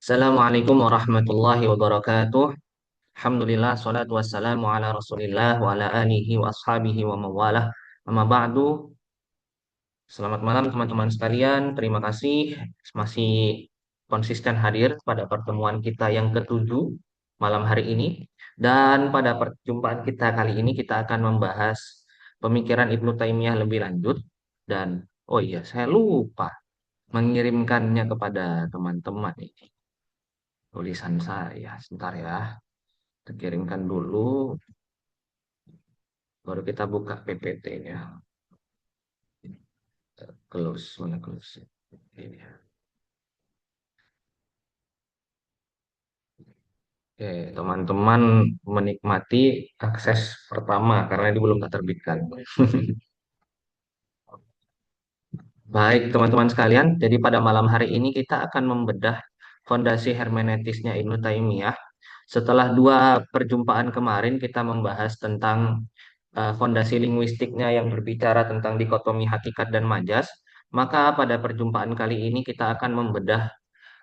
Assalamualaikum warahmatullahi wabarakatuh. Alhamdulillah, salatu wassalamu ala rasulillah wa ala alihi wa ashabihi wa mawalah. Amma ba'du. Selamat malam teman-teman sekalian. Terima kasih masih konsisten hadir pada pertemuan kita yang ketujuh malam hari ini. Dan pada perjumpaan kita kali ini kita akan membahas pemikiran Ibnu Taimiyah lebih lanjut. Dan oh iya, saya lupa mengirimkannya kepada teman-teman ini. Tulisan saya, sebentar ya. Kita kirimkan dulu, baru kita buka PPT-nya. Close, mana close? Ini ya. Oke, teman-teman menikmati akses pertama karena ini belum terbitkan. Baik, teman-teman sekalian, jadi pada malam hari ini kita akan membedah fondasi hermeneutisnya Ibnu Taimiyah. Setelah dua perjumpaan kemarin kita membahas tentang fondasi linguistiknya yang berbicara tentang dikotomi hakikat dan majas, maka pada perjumpaan kali ini kita akan membedah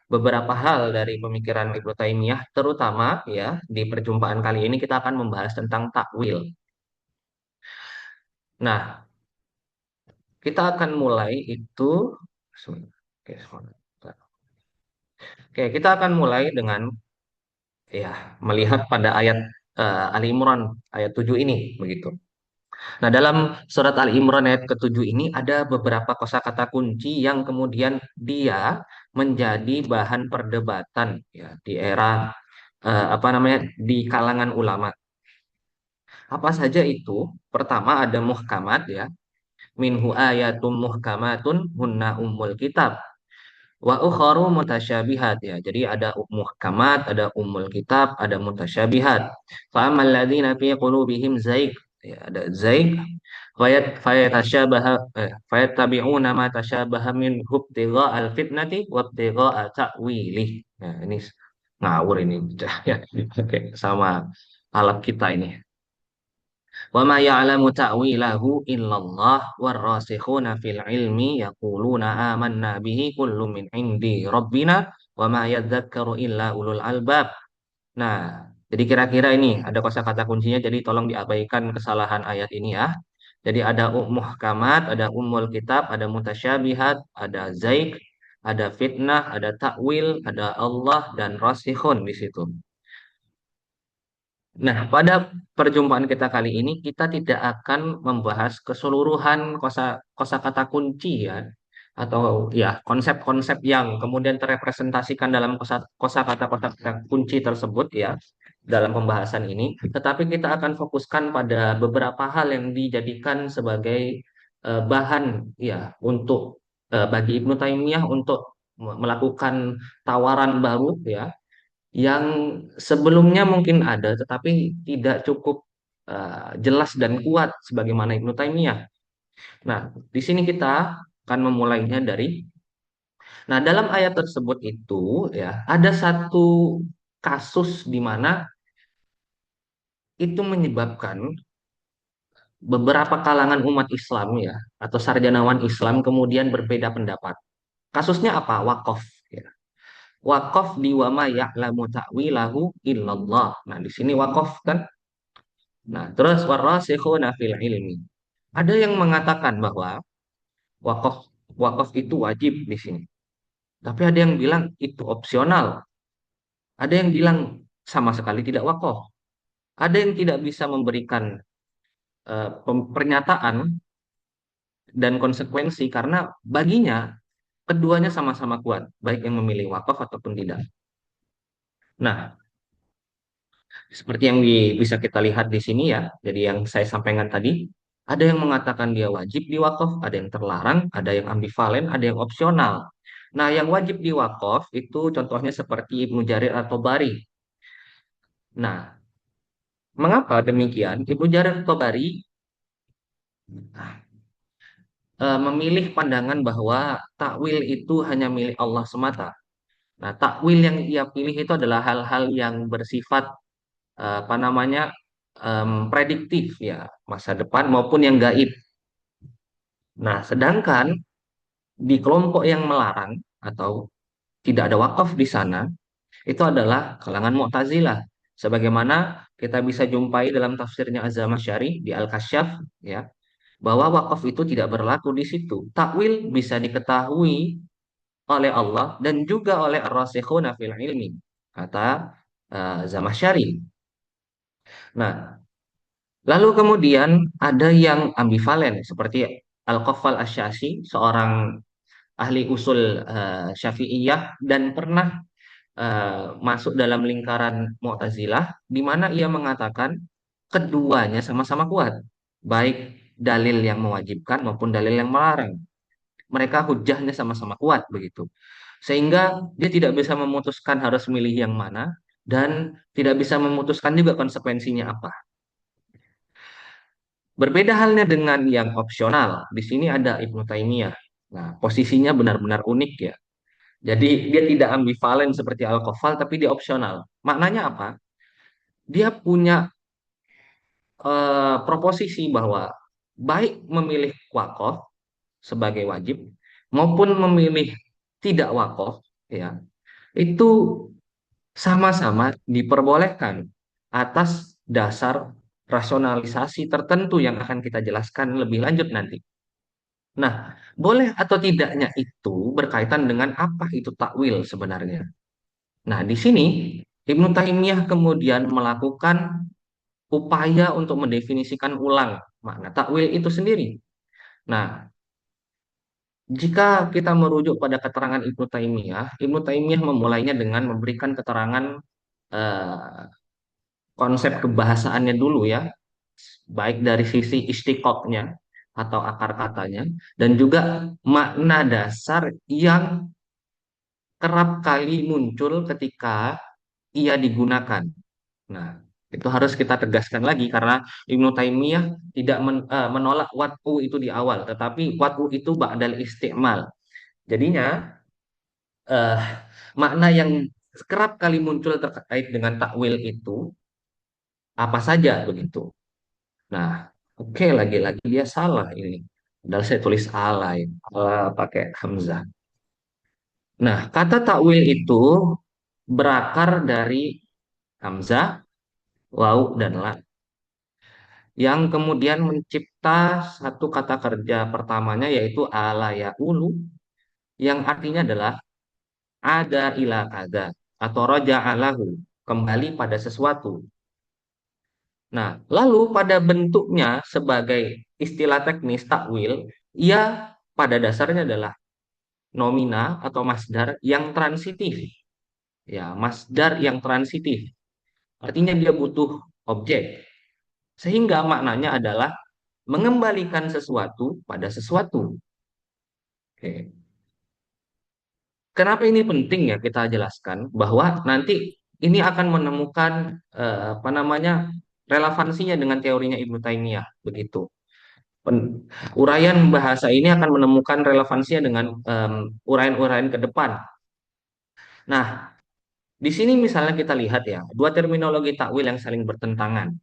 beberapa hal dari pemikiran Ibnu Taimiyah, terutama ya di perjumpaan kali ini kita akan membahas tentang takwil. Nah, kita akan mulai itu. Oke, sebentar. Oke, kita akan mulai dengan ya melihat pada ayat Ali Imran ayat 7 ini begitu. Nah, dalam surat Ali Imran ayat ke-7 ini ada beberapa kosakata kunci yang kemudian dia menjadi bahan perdebatan ya di era apa namanya di kalangan ulama. Apa saja itu? Pertama ada muhkamat ya. Minhu ayatum muhkamatun hunna ummul kitab. Wa ukharu mutasyabihat ya. Jadi ada muhkamat, ada ummul kitab, ada mutasyabihat. Fa ammal ladzina fi qulubihim zaig ya, ada zaig fayatasyabaha fayattabi'una ma tasyabaha min ibtigha'al fitnati wa ibtigha'a ta'wilih. Ya, ini ngawur ini. Ya, oke, sama alat kita ini. Wa ma ya'lamu ta'wilahu illallah warrasikhuna fil ilmi yaquluna amanna bihi kullun min indi rabbina wa ma yadzakkaru illa ulul albab. Nah, jadi kira-kira ini ada kosakata kuncinya jadi tolong diabaikan kesalahan ayat ini ya. Jadi ada muhkamat, ada ummul kitab, ada mutasyabihat, ada zaik, ada fitnah, ada takwil, ada Allah dan rasikhun di situ. Nah, pada perjumpaan kita kali ini kita tidak akan membahas keseluruhan kosakata kunci ya atau ya konsep-konsep yang kemudian terrepresentasikan dalam kosakata kunci tersebut ya dalam pembahasan ini, tetapi kita akan fokuskan pada beberapa hal yang dijadikan sebagai bahan ya untuk bagi Ibnu Taimiyah untuk melakukan tawaran baru ya yang sebelumnya mungkin ada tetapi tidak cukup jelas dan kuat sebagaimana Ibnu Taimiyah. Nah, di sini kita akan memulainya dari dalam ayat tersebut itu ya ada satu kasus di mana itu menyebabkan beberapa kalangan umat Islam ya atau sarjanawan Islam kemudian berbeda pendapat. Kasusnya apa? Wakaf ya. Wakaf di wama ya'lamu ta'wilahu illallah. Nah, di sini wakaf kan. Nah, terus warasikhuna fil ilmi. Ada yang mengatakan bahwa wakaf wakaf itu wajib di sini. Tapi ada yang bilang itu opsional. Ada yang bilang sama sekali tidak wakaf. Ada yang tidak bisa memberikan pernyataan dan konsekuensi karena baginya keduanya sama-sama kuat, baik yang memilih wakaf ataupun tidak. Nah, seperti yang bisa kita lihat di sini ya, jadi yang saya sampaikan tadi, ada yang mengatakan dia wajib diwakaf, ada yang terlarang, ada yang ambivalen, ada yang opsional. Nah, yang wajib diwakaf itu contohnya seperti Ibnu Jarir atau Bari. Nah, mengapa demikian? Ibnu Jarir atau Bari memilih pandangan bahwa takwil itu hanya milik Allah semata. Nah, takwil yang ia pilih itu adalah hal-hal yang bersifat apa namanya prediktif ya masa depan maupun yang gaib. Nah, sedangkan di kelompok yang melarang atau tidak ada wakaf di sana, itu adalah kalangan Mu'tazilah. Sebagaimana kita bisa jumpai dalam tafsirnya Az-Zamakhsyari di Al-Kasyaf, ya, bahwa wakaf itu tidak berlaku di situ. Takwil bisa diketahui oleh Allah dan juga oleh ar-rasikhuna fil ilmi, kata Zamakhsyari. Nah, lalu kemudian ada yang ambivalen seperti Al-Qaffal Asy-Syafi'i, seorang ahli usul Syafi'iyah dan pernah masuk dalam lingkaran Mu'tazilah, di mana ia mengatakan keduanya sama-sama kuat, baik dalil yang mewajibkan maupun dalil yang melarang. Mereka hujahnya sama-sama kuat begitu. Sehingga dia tidak bisa memutuskan harus milih yang mana dan tidak bisa memutuskan juga konsekuensinya apa. Berbeda halnya dengan yang opsional. Di sini ada Ibnu Taimiyah. Nah, posisinya benar-benar unik ya. Jadi dia tidak ambivalen seperti Al-Qafal, tapi dia opsional. Maknanya apa? Dia punya proposisi bahwa baik memilih wakaf sebagai wajib maupun memilih tidak wakaf, ya, itu sama-sama diperbolehkan atas dasar rasionalisasi tertentu yang akan kita jelaskan lebih lanjut nanti. Nah, boleh atau tidaknya itu berkaitan dengan apa itu takwil sebenarnya. Nah, di sini Ibnu Taimiyah kemudian melakukan upaya untuk mendefinisikan ulang makna takwil itu sendiri. Nah, jika kita merujuk pada keterangan Ibnu Taimiyah memulainya dengan memberikan keterangan eh, konsep kebahasaannya dulu ya, baik dari sisi istiqoqnya atau akar katanya, dan juga makna dasar yang kerap kali muncul ketika ia digunakan. Nah, itu harus kita tegaskan lagi karena Ibnu Taimiyah tidak menolak wat'u itu di awal, tetapi wat'u itu ba'dal isti'mal. Jadinya eh, makna yang kerap kali muncul terkait dengan takwil itu apa saja begitu. Nah, oke, lagi-lagi dia salah ini. Padahal saya tulis ala ya. Ala pakai hamzah. Nah, kata takwil itu berakar dari hamzah, waw, dan la, yang kemudian mencipta satu kata kerja pertamanya yaitu ala ya'ulu, yang artinya adalah ada ila kada atau roja'alahu, kembali pada sesuatu. Nah, lalu pada bentuknya sebagai istilah teknis takwil, ia pada dasarnya adalah nomina atau masdar yang transitif. Ya, masdar yang transitif. Artinya dia butuh objek. Sehingga maknanya adalah mengembalikan sesuatu pada sesuatu. Oke. Kenapa ini penting ya kita jelaskan bahwa nanti ini akan menemukan apa namanya relevansinya dengan teorinya Ibnu Taimiyah begitu. Uraian bahasa ini akan menemukan relevansinya dengan uraian-uraian ke depan. Nah, di sini misalnya kita lihat ya, dua terminologi takwil yang saling bertentangan.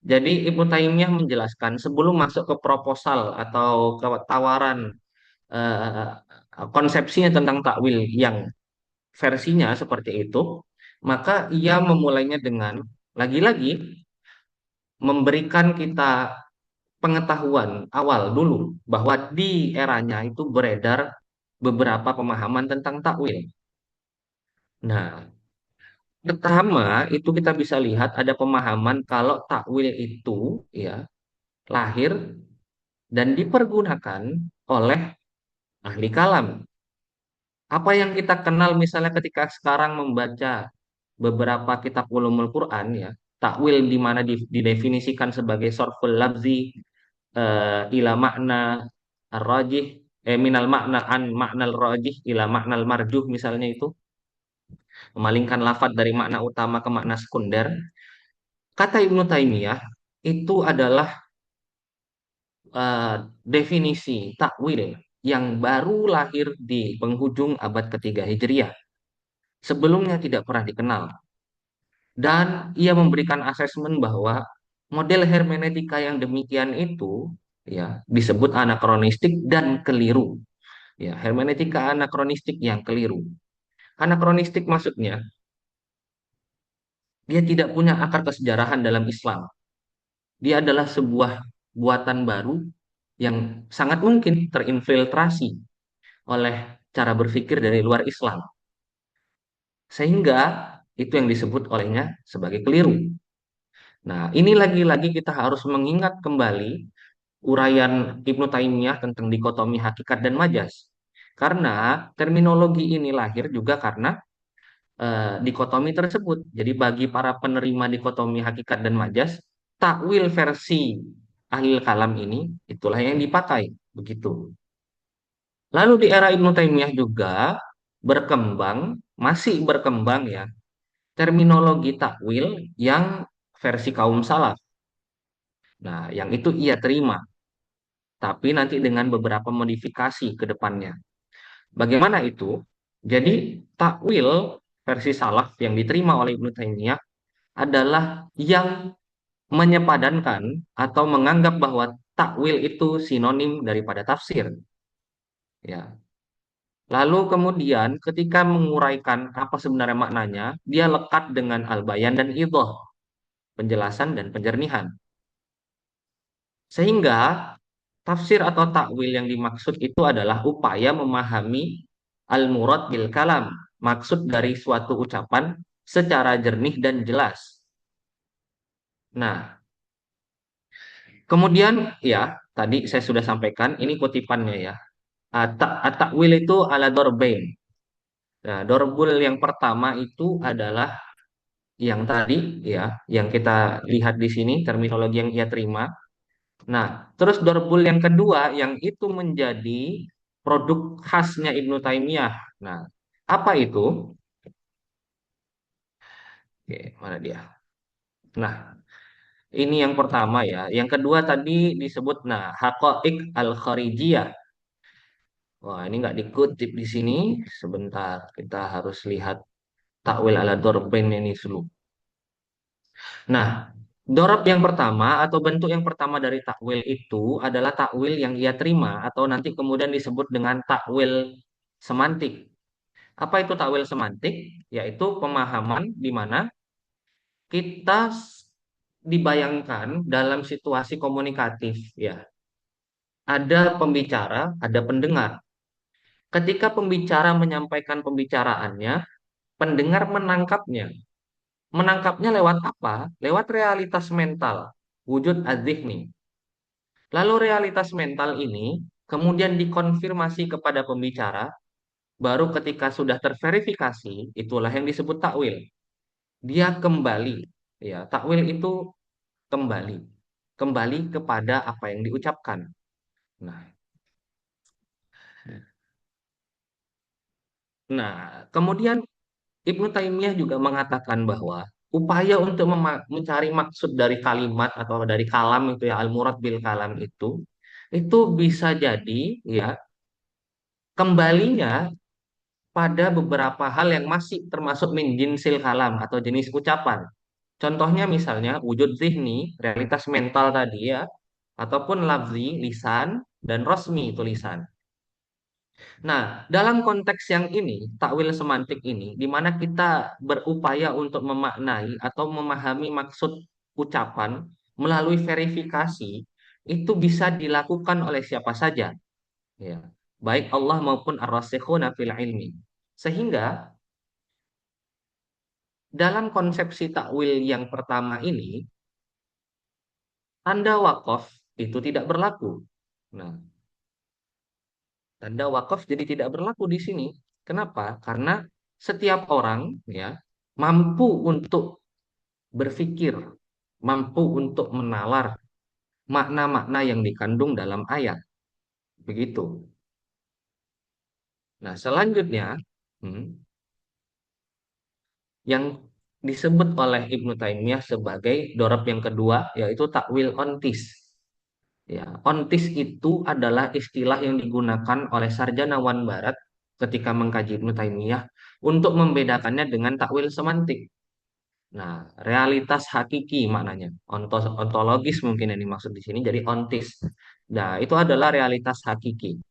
Jadi Ibnu Taimiyah menjelaskan sebelum masuk ke proposal atau ke tawaran eh, konsepsinya tentang takwil yang versinya seperti itu, maka ia memulainya dengan lagi-lagi memberikan kita pengetahuan awal dulu bahwa di eranya itu beredar beberapa pemahaman tentang takwil. Nah, pertama itu kita bisa lihat ada pemahaman kalau takwil itu ya lahir dan dipergunakan oleh ahli kalam. Apa yang kita kenal misalnya ketika sekarang membaca beberapa kitab ulumul Quran ya, takwil di mana didefinisikan sebagai sorful labzi ila makna ar-rajih, minal makna an maknal rajih ila maknal marjuh misalnya itu, memalingkan lafadz dari makna utama ke makna sekunder. Kata Ibnu Taimiyah itu adalah eh, definisi takwil yang baru lahir di penghujung abad ketiga Hijriah. Sebelumnya tidak pernah dikenal. Dan ia memberikan asesmen bahwa model hermeneutika yang demikian itu ya disebut anakronistik dan keliru. Ya, hermeneutika anakronistik yang keliru. Anakronistik maksudnya dia tidak punya akar kesejarahan dalam Islam. Dia adalah sebuah buatan baru yang sangat mungkin terinfiltrasi oleh cara berpikir dari luar Islam. Sehingga itu yang disebut olehnya sebagai keliru. Nah, ini lagi-lagi kita harus mengingat kembali uraian Ibnu Taimiyah tentang dikotomi hakikat dan majas. Karena terminologi ini lahir juga karena dikotomi tersebut. Jadi bagi para penerima dikotomi hakikat dan majas, takwil versi ahli kalam ini itulah yang dipakai. Begitu. Lalu di era Ibnu Taimiyah juga berkembang, masih berkembang ya, terminologi takwil yang versi kaum salaf. Nah, yang itu ia terima, tapi nanti dengan beberapa modifikasi ke depannya. Bagaimana itu? Jadi, takwil versi salaf yang diterima oleh Ibnu Taimiyah adalah yang menyepadankan atau menganggap bahwa takwil itu sinonim daripada tafsir. Ya. Lalu kemudian ketika menguraikan apa sebenarnya maknanya, dia lekat dengan al-bayan dan idhah, penjelasan dan penjernihan. Sehingga tafsir atau takwil yang dimaksud itu adalah upaya memahami al-murad bil kalam, maksud dari suatu ucapan secara jernih dan jelas. Nah, kemudian ya, tadi saya sudah sampaikan, ini kutipannya ya. At-takwil itu ala dorbain. Nah, dorbul yang pertama itu adalah yang tadi ya, yang kita lihat di sini terminologi yang ia terima. Nah, terus dorbul yang kedua yang itu menjadi produk khasnya Ibnu Taimiyah. Nah, apa itu? Oke, mana dia? Nah, ini yang pertama ya. Yang kedua tadi disebut nah haqaiq al-kharijiyah. Wah, ini nggak dikutip di sini. Sebentar, kita harus lihat takwil ala dorben ini dulu. Nah, dorob yang pertama atau bentuk yang pertama dari takwil itu adalah takwil yang ia terima atau nanti kemudian disebut dengan takwil semantik. Apa itu takwil semantik? Yaitu pemahaman di mana kita dibayangkan dalam situasi komunikatif ya. Ada pembicara, ada pendengar. Ketika pembicara menyampaikan pembicaraannya, pendengar menangkapnya. Menangkapnya lewat apa? Lewat realitas mental, wujud adzihni. Lalu realitas mental ini kemudian dikonfirmasi kepada pembicara, baru ketika sudah terverifikasi, itulah yang disebut takwil. Dia kembali, ya, takwil itu kembali, kembali kepada apa yang diucapkan. Nah, nah, kemudian Ibnu Taimiyah juga mengatakan bahwa upaya untuk mencari maksud dari kalimat atau dari kalam itu ya al-murad bil kalam itu bisa jadi ya kembalinya pada beberapa hal yang masih termasuk min jinsil kalam atau jenis ucapan. Contohnya misalnya wujud zihni, realitas mental tadi ya, ataupun lafzi, lisan, dan rosmi, tulisan. Nah, dalam konteks yang ini, takwil semantik ini, di mana kita berupaya untuk memaknai atau memahami maksud ucapan melalui verifikasi, itu bisa dilakukan oleh siapa saja, ya, baik Allah maupun ar-rasikhuna fil ilmi. Sehingga dalam konsepsi takwil yang pertama ini, tanda wakaf itu tidak berlaku. Nah, tanda wakaf jadi tidak berlaku di sini. Kenapa? Karena setiap orang ya mampu untuk berpikir, mampu untuk menalar makna-makna yang dikandung dalam ayat. Begitu. Nah, selanjutnya hmm, yang disebut oleh Ibnu Taimiyah sebagai dorab yang kedua yaitu takwil ontis. Ya, ontis itu adalah istilah yang digunakan oleh sarjanawan Barat ketika mengkaji Ibnu Taimiyah untuk membedakannya dengan takwil semantik. Nah, realitas hakiki maknanya. Ontologis mungkin yang dimaksud di sini, jadi ontis. Nah, itu adalah realitas hakiki.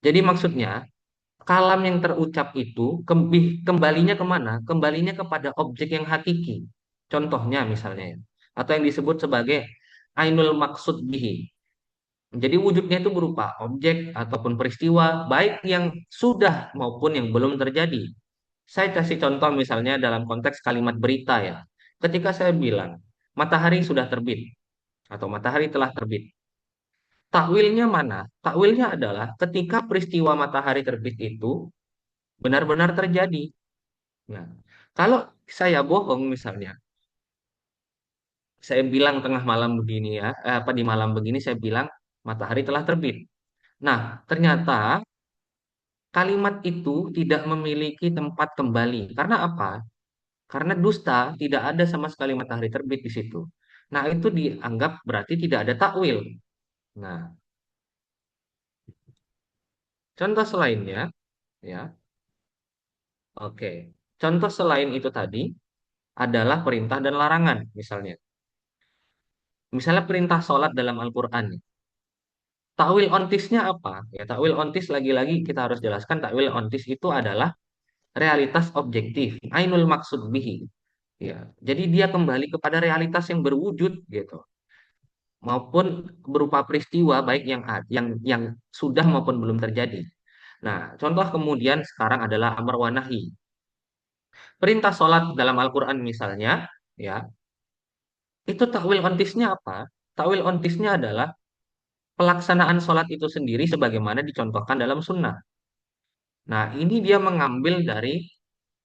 Jadi maksudnya, kalam yang terucap itu kembalinya kemana? Kembalinya kepada objek yang hakiki. Contohnya misalnya ya, atau yang disebut sebagai ainul maksud bihi. Jadi wujudnya itu berupa objek ataupun peristiwa, baik yang sudah maupun yang belum terjadi. Saya kasih contoh misalnya dalam konteks kalimat berita ya. Ketika saya bilang matahari sudah terbit atau matahari telah terbit. Takwilnya mana? Takwilnya adalah ketika peristiwa matahari terbit itu benar-benar terjadi. Nah, kalau saya bohong misalnya, saya bilang tengah malam begini ya, apa di malam begini saya bilang matahari telah terbit. Nah, ternyata kalimat itu tidak memiliki tempat kembali. Karena apa? Karena dusta, tidak ada sama sekali matahari terbit di situ. Nah, itu dianggap berarti tidak ada takwil. Nah, contoh selainnya, ya, oke. Contoh selain itu tadi adalah perintah dan larangan, misalnya. Misalnya perintah sholat dalam Al-Quran. Takwil ontisnya apa? Ya, takwil ontis lagi-lagi kita harus jelaskan takwil ontis itu adalah realitas objektif, ainul maksud bihi. Ya, jadi dia kembali kepada realitas yang berwujud gitu, maupun berupa peristiwa baik yang sudah maupun belum terjadi. Nah, contoh kemudian sekarang adalah amar wa nahi. Perintah sholat dalam Al-Quran misalnya, ya, itu takwil ontisnya apa? Takwil ontisnya adalah pelaksanaan sholat itu sendiri sebagaimana dicontohkan dalam sunnah. Nah, ini dia mengambil dari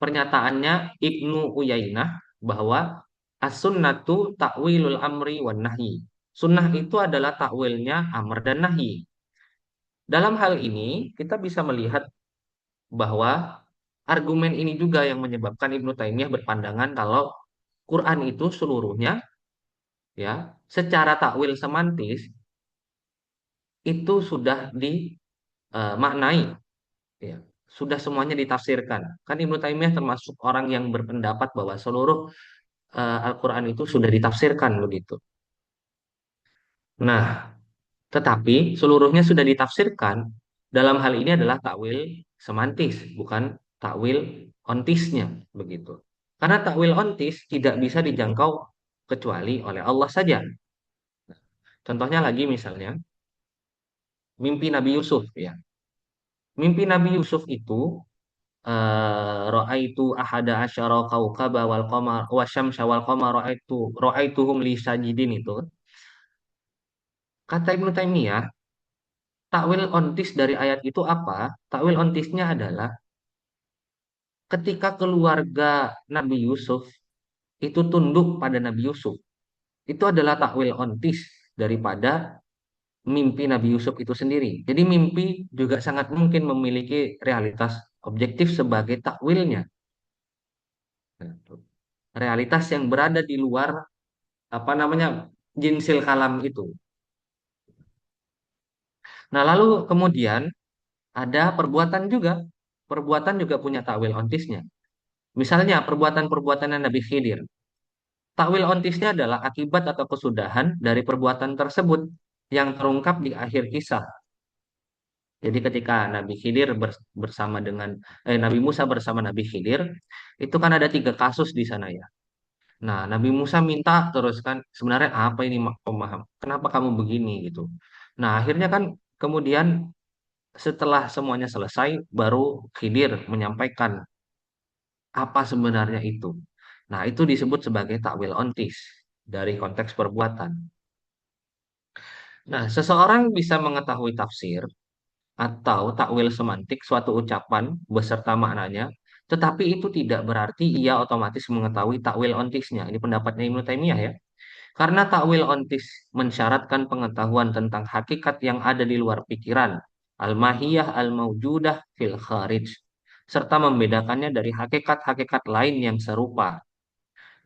pernyataannya Ibnu Uyainah bahwa as-sunnatu takwilul amri wan nahi. Sunnah itu adalah takwilnya amr dan nahi. Dalam hal ini, kita bisa melihat bahwa argumen ini juga yang menyebabkan Ibnu Taimiyah berpandangan kalau Quran itu seluruhnya ya secara takwil semantis itu sudah dimaknai ya, sudah semuanya ditafsirkan. Kan Ibnu Taimiyah termasuk orang yang berpendapat bahwa seluruh Al-Quran itu sudah ditafsirkan begitu. Nah, tetapi seluruhnya sudah ditafsirkan dalam hal ini adalah takwil semantis, bukan takwil ontisnya begitu. Karena takwil ontis tidak bisa dijangkau kecuali oleh Allah saja. Contohnya lagi misalnya mimpi Nabi Yusuf ya. Mimpi Nabi Yusuf itu ra'aitu ahada asyara kaukaba wal qamar wasyamsa wal qamar ra'aituhum li sajidin itu. Kata Ibnu Taimiyah, takwil ontis dari ayat itu apa? Takwil ontisnya adalah ketika keluarga Nabi Yusuf itu tunduk pada Nabi Yusuf. Itu adalah takwil ontis daripada mimpi Nabi Yusuf itu sendiri. Jadi mimpi juga sangat mungkin memiliki realitas objektif sebagai takwilnya. Realitas yang berada di luar apa namanya jinsil kalam itu. Nah, lalu kemudian ada perbuatan juga. Perbuatan juga punya takwil ontisnya. Misalnya perbuatan-perbuatan Nabi Khidir. Takwil ontisnya adalah akibat atau kesudahan dari perbuatan tersebut yang terungkap di akhir kisah. Jadi ketika Nabi Khidir bersama dengan Nabi Musa bersama Nabi Khidir, itu kan ada tiga kasus di sana ya. Nah, Nabi Musa minta terus kan sebenarnya apa ini pemaham? Kenapa kamu begini gitu? Nah, akhirnya kan kemudian setelah semuanya selesai, baru Khidir menyampaikan apa sebenarnya itu. Nah, itu disebut sebagai takwil ontis dari konteks perbuatan. Nah, seseorang bisa mengetahui tafsir atau takwil semantik suatu ucapan beserta maknanya, tetapi itu tidak berarti ia otomatis mengetahui takwil ontisnya. Ini pendapatnya Ibnu Taimiyah ya. Karena takwil ontis mensyaratkan pengetahuan tentang hakikat yang ada di luar pikiran, al-mahiyah al-maujudah fil kharij, serta membedakannya dari hakikat-hakikat lain yang serupa.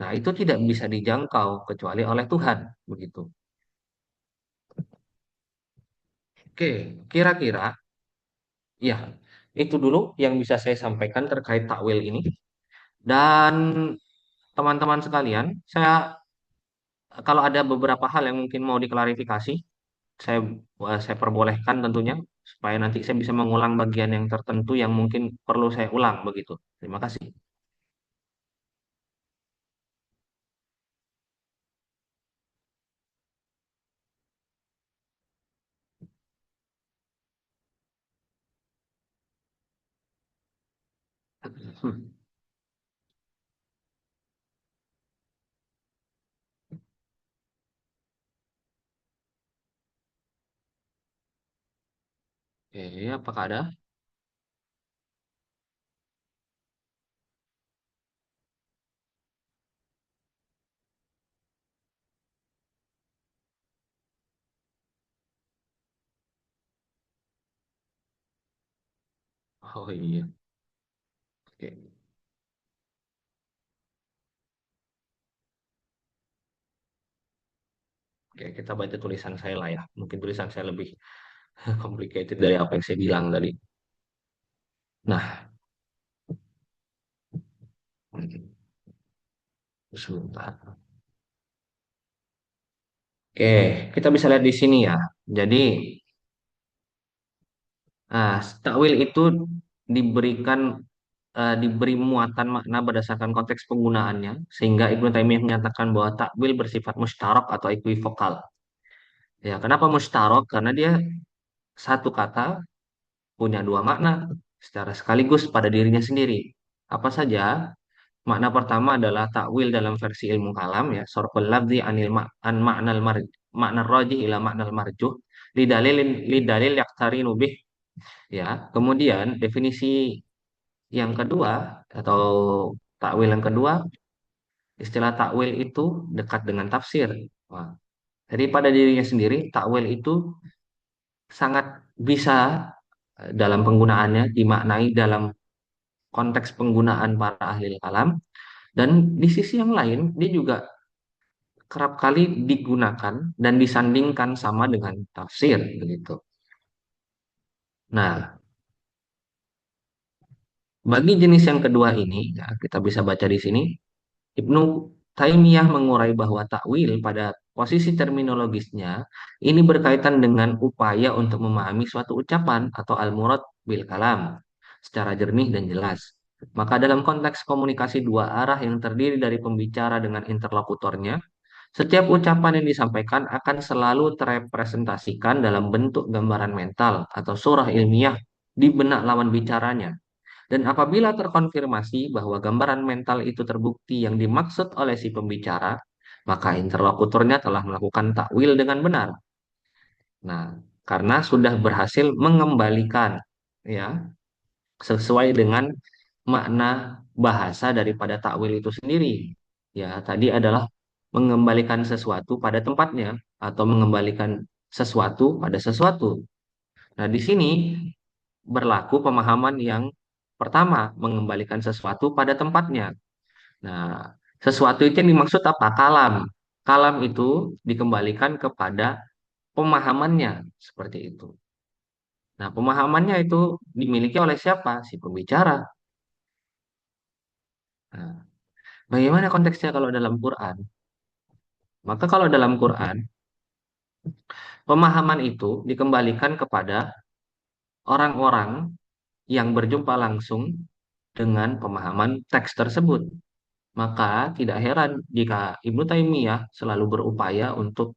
Nah, itu tidak bisa dijangkau kecuali oleh Tuhan, begitu. Oke, kira-kira ya, itu dulu yang bisa saya sampaikan terkait takwil ini. Dan teman-teman sekalian, kalau ada beberapa hal yang mungkin mau diklarifikasi, saya saya perbolehkan tentunya supaya nanti saya bisa mengulang bagian yang tertentu yang mungkin perlu saya ulang begitu. Terima kasih. Hmm. Oke, apakah ada? Oh iya. Oke. Oke, kita baca tulisan saya lah ya. Mungkin tulisan saya lebih complicated dari apa yang saya bilang tadi. Nah, sebentar. Oke, kita bisa lihat di sini ya. Jadi, takwil itu diberikan diberi muatan makna berdasarkan konteks penggunaannya, sehingga Ibnu Taimiyah menyatakan bahwa takwil bersifat mustarok atau equivokal. Ya, kenapa mustarok? Karena dia satu kata punya dua makna secara sekaligus pada dirinya sendiri. Apa saja? Makna pertama adalah takwil dalam versi ilmu kalam ya, sorful lafzi anil an maknal makna rajih ila maknal marjuh lidalil yaqtarinu bih ya. Kemudian definisi yang kedua atau takwil yang kedua, istilah takwil itu dekat dengan tafsir. Wah, jadi pada dirinya sendiri takwil itu sangat bisa dalam penggunaannya dimaknai dalam konteks penggunaan para ahli kalam, dan di sisi yang lain dia juga kerap kali digunakan dan disandingkan sama dengan tafsir begitu. Nah, bagi jenis yang kedua ini ya, kita bisa baca di sini Ibnu Taimiyah mengurai bahwa takwil pada posisi terminologisnya ini berkaitan dengan upaya untuk memahami suatu ucapan atau al-murad bil kalam secara jernih dan jelas. Maka dalam konteks komunikasi dua arah yang terdiri dari pembicara dengan interlokutornya, setiap ucapan yang disampaikan akan selalu terrepresentasikan dalam bentuk gambaran mental atau surah ilmiah di benak lawan bicaranya. Dan apabila terkonfirmasi bahwa gambaran mental itu terbukti yang dimaksud oleh si pembicara, maka interlokutornya telah melakukan takwil dengan benar. Nah, karena sudah berhasil mengembalikan ya sesuai dengan makna bahasa daripada takwil itu sendiri. Ya, tadi adalah mengembalikan sesuatu pada tempatnya atau mengembalikan sesuatu pada sesuatu. Nah, di sini berlaku pemahaman yang pertama, mengembalikan sesuatu pada tempatnya. Nah, sesuatu itu yang dimaksud apa? Kalam. Kalam itu dikembalikan kepada pemahamannya, seperti itu. Nah, pemahamannya itu dimiliki oleh siapa? Si pembicara. Nah, bagaimana konteksnya kalau dalam Quran? Maka kalau dalam Quran, pemahaman itu dikembalikan kepada orang-orang yang berjumpa langsung dengan pemahaman teks tersebut. Maka tidak heran jika Ibnu Taimiyah selalu berupaya untuk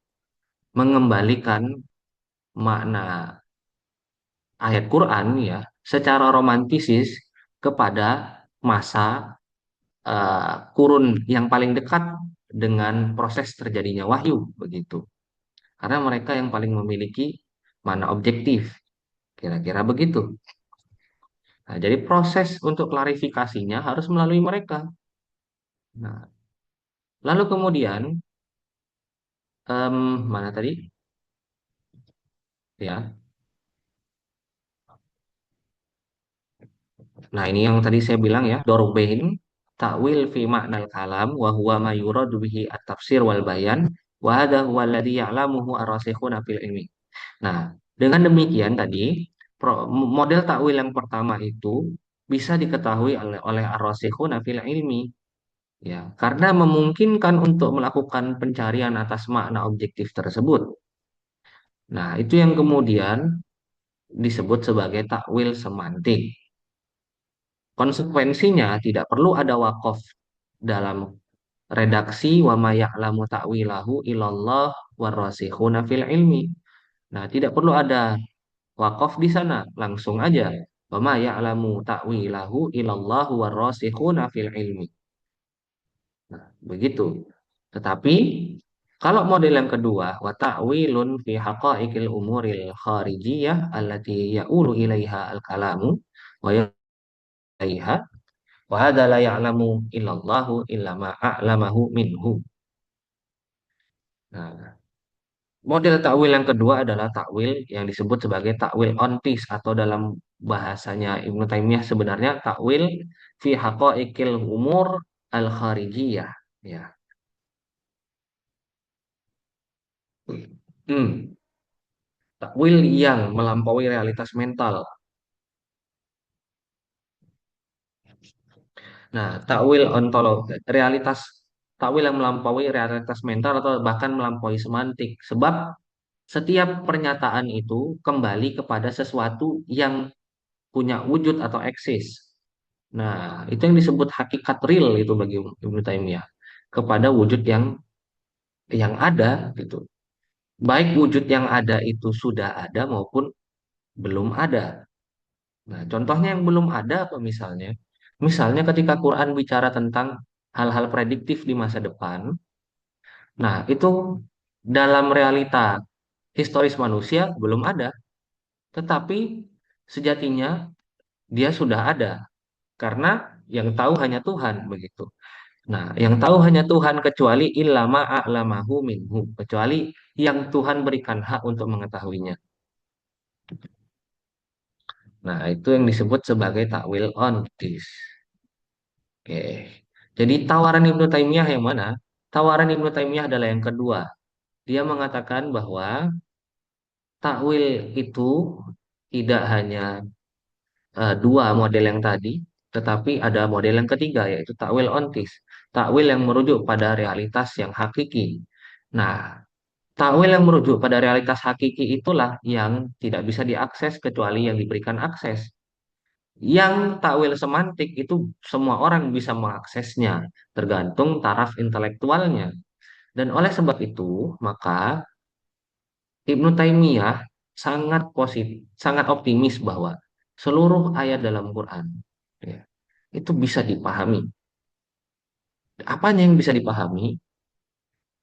mengembalikan makna ayat Quran ya secara romantisis kepada masa kurun yang paling dekat dengan proses terjadinya wahyu begitu. Karena mereka yang paling memiliki makna objektif, kira-kira begitu. Nah, jadi proses untuk klarifikasinya harus melalui mereka. Nah, lalu kemudian mana tadi? Ya. Nah, ini yang tadi saya bilang ya, dorbein takwil fi maknal kalam wa huwa ma yuradu bihi at-tafsir wal bayan wa hadha huwa alladhi ya'lamuhu ar-rasikhuna fil ilmi. Nah, dengan demikian tadi model takwil yang pertama itu bisa diketahui oleh ar-rasikhuna fil ilmi ya, karena memungkinkan untuk melakukan pencarian atas makna objektif tersebut. Nah, itu yang kemudian disebut sebagai takwil semantik. Konsekuensinya tidak perlu ada wakaf dalam redaksi wa ma ya'lamu ta'wilahu illallah warasikhuna fil ilmi. Nah, tidak perlu ada wakaf di sana, langsung aja. Wa ma ya'lamu ta'wilahu illallah warasikhuna fil ilmi. Nah, begitu. Tetapi kalau model yang kedua, wa ta'wilun fi haqa'iqil umuril kharijiyah allati ya'ulu ilaiha al-kalamu wa ilaiha wa hadza la ya'lamu illallahu illa ma a'lamahu minhu. Nah, model takwil yang kedua adalah takwil yang disebut sebagai takwil ontis atau dalam bahasanya Ibnu Taimiyah sebenarnya takwil fi haqa'iqil umur al-kharijiyah. Ya. Hmm. Takwil yang melampaui realitas mental. Nah, takwil ontologi, takwil yang melampaui realitas mental atau bahkan melampaui semantik. Sebab setiap pernyataan itu kembali kepada sesuatu yang punya wujud atau eksis. Nah, itu yang disebut hakikat real itu bagi Ibnu Taimiyah. Kepada wujud yang ada gitu. Baik wujud yang ada itu sudah ada maupun belum ada. Nah, contohnya yang belum ada apa misalnya? Misalnya ketika Quran bicara tentang hal-hal prediktif di masa depan, nah itu dalam realita historis manusia belum ada, tetapi sejatinya dia sudah ada karena yang tahu hanya Tuhan begitu. Nah, yang tahu hanya Tuhan kecuali illama a'lamahu minhu, kecuali yang Tuhan berikan hak untuk mengetahuinya. Nah, itu yang disebut sebagai takwil ontis. Oke. Jadi tawaran Ibnu Taimiyah yang mana? Tawaran Ibnu Taimiyah adalah yang kedua. Dia mengatakan bahwa takwil itu tidak hanya dua model yang tadi, tetapi ada model yang ketiga yaitu takwil ontis. Takwil yang merujuk pada realitas yang hakiki. Nah, takwil yang merujuk pada realitas hakiki itulah yang tidak bisa diakses kecuali yang diberikan akses. Yang takwil semantik itu semua orang bisa mengaksesnya, tergantung taraf intelektualnya. Dan oleh sebab itu, maka Ibnu Taimiyah sangat positif, sangat optimis bahwa seluruh ayat dalam Quran ya, itu bisa dipahami. Apanya yang bisa dipahami?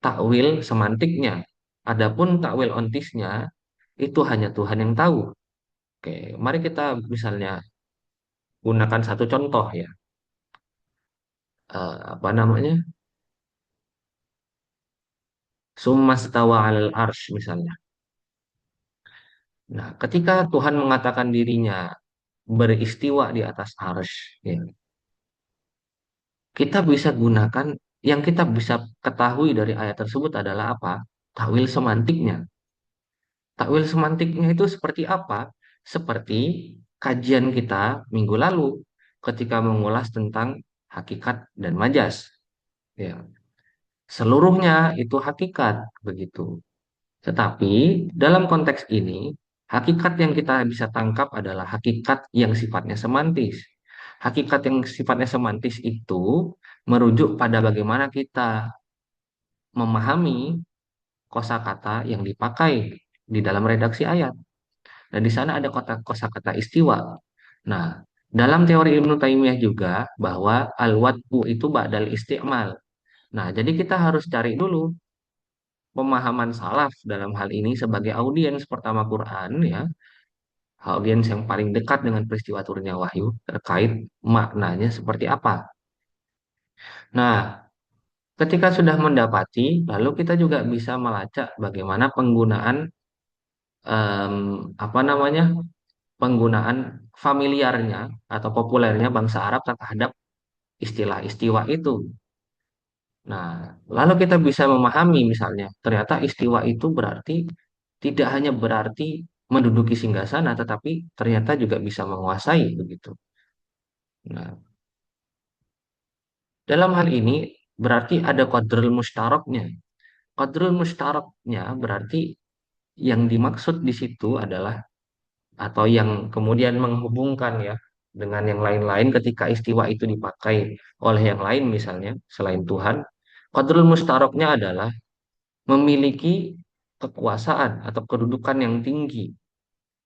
Takwil semantiknya. Adapun takwil ontisnya itu hanya Tuhan yang tahu. Oke, mari kita misalnya gunakan satu contoh ya. Apa namanya? Summastawa alal arsh misalnya. Nah, ketika Tuhan mengatakan dirinya beristiwa di atas arsh, ya, kita bisa gunakan yang kita bisa ketahui dari ayat tersebut adalah apa? Takwil semantiknya. Takwil semantiknya itu seperti apa? Seperti kajian kita minggu lalu ketika mengulas tentang hakikat dan majas. Ya, seluruhnya itu hakikat begitu. Tetapi dalam konteks ini, hakikat yang kita bisa tangkap adalah hakikat yang sifatnya semantis. Hakikat yang sifatnya semantis itu merujuk pada bagaimana kita memahami kosakata yang dipakai di dalam redaksi ayat. Dan di sana ada kosakata istiwa. Nah, dalam teori Ibnu Taimiyah juga bahwa al-wad'u itu ba'dal isti'mal. Nah, jadi kita harus cari dulu pemahaman salaf dalam hal ini sebagai audiens pertama Quran ya, audiens yang paling dekat dengan peristiwa turunnya wahyu terkait maknanya seperti apa. Nah, ketika sudah mendapati, lalu kita juga bisa melacak bagaimana penggunaan em, apa namanya penggunaan familiarnya atau populernya bangsa Arab terhadap istilah istiwa itu. Nah, lalu kita bisa memahami misalnya, ternyata istiwa itu berarti tidak hanya berarti menduduki singgasana, tetapi ternyata juga bisa menguasai begitu. Nah, dalam hal ini berarti ada qadrul mustaraknya. Qadrul mustaraknya berarti yang dimaksud di situ adalah atau yang kemudian menghubungkan ya dengan yang lain-lain ketika istiwa itu dipakai oleh yang lain misalnya selain Tuhan, qadrul mustaroknya adalah memiliki kekuasaan atau kedudukan yang tinggi.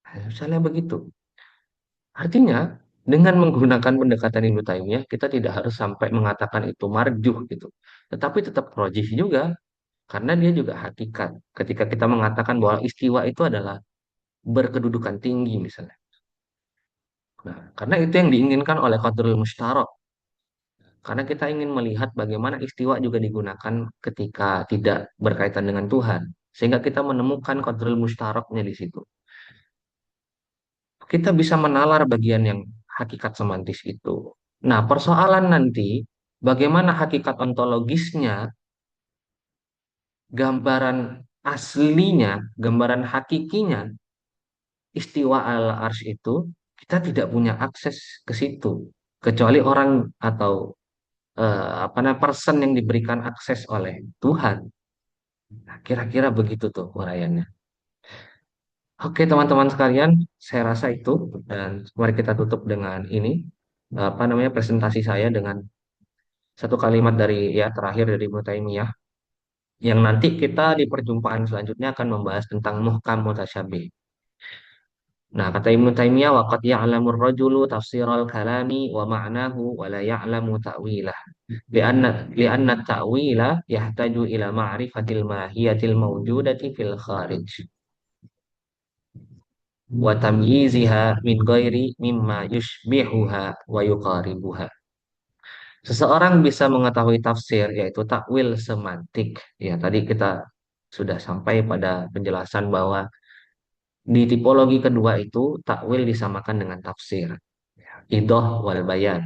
Nah, misalnya begitu. Artinya dengan menggunakan pendekatan Ibnu Taimiyah kita tidak harus sampai mengatakan itu marjuh gitu. Tetapi tetap rojih juga karena dia juga hakikat. Ketika kita mengatakan bahwa istiwa itu adalah berkedudukan tinggi misalnya. Nah, karena itu yang diinginkan oleh Qadrul Mustarok. Karena kita ingin melihat bagaimana istiwa juga digunakan ketika tidak berkaitan dengan Tuhan. Sehingga kita menemukan Qadrul Mustaroknya di situ. Kita bisa menalar bagian yang hakikat semantis itu. Nah, persoalan nanti bagaimana hakikat ontologisnya, gambaran aslinya, gambaran hakikinya istiwa al-arsy itu kita tidak punya akses ke situ kecuali orang atau apa namanya person yang diberikan akses oleh Tuhan. Nah, kira-kira begitu tuh uraiannya. Oke, teman-teman sekalian, saya rasa itu dan mari kita tutup dengan ini apa namanya presentasi saya dengan satu kalimat dari ya terakhir dari Ibnu Taimiyah yang nanti kita di perjumpaan selanjutnya akan membahas tentang muhkam mutasyabih. Nah, kata Ibnu Taimiyah, waqad ya'lamur rajulu tafsiral kalami wa ma'nahu wa la ya'lamu ta'wilah. Lianna ta'wila yahtaju ila ma'rifatil mahiyatil mawjudati fil kharij wa tamyiziha min ghairi mimma yushbihuha wa yuqaribuha. Seseorang bisa mengetahui tafsir yaitu takwil semantik. Ya, tadi kita sudah sampai pada penjelasan bahwa di tipologi kedua itu takwil disamakan dengan tafsir. Idoh wal bayan.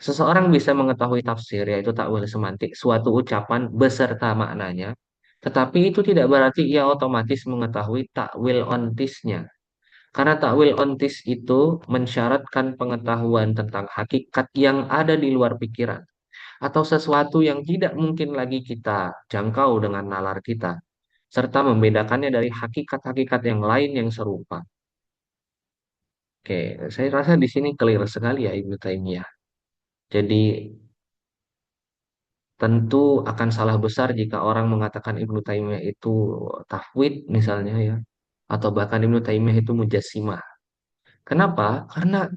Seseorang bisa mengetahui tafsir, yaitu takwil semantik, suatu ucapan beserta maknanya, tetapi itu tidak berarti ia otomatis mengetahui takwil ontisnya. Karena takwil ontis itu mensyaratkan pengetahuan tentang hakikat yang ada di luar pikiran, atau sesuatu yang tidak mungkin lagi kita jangkau dengan nalar kita, serta membedakannya dari hakikat-hakikat yang lain yang serupa. Oke, saya rasa di sini clear sekali ya Ibnu Taimiyah. Jadi tentu akan salah besar jika orang mengatakan Ibnu Taimiyah itu tafwid misalnya ya, atau bahkan Ibnu Taimiyah itu mujassimah. Kenapa? Karena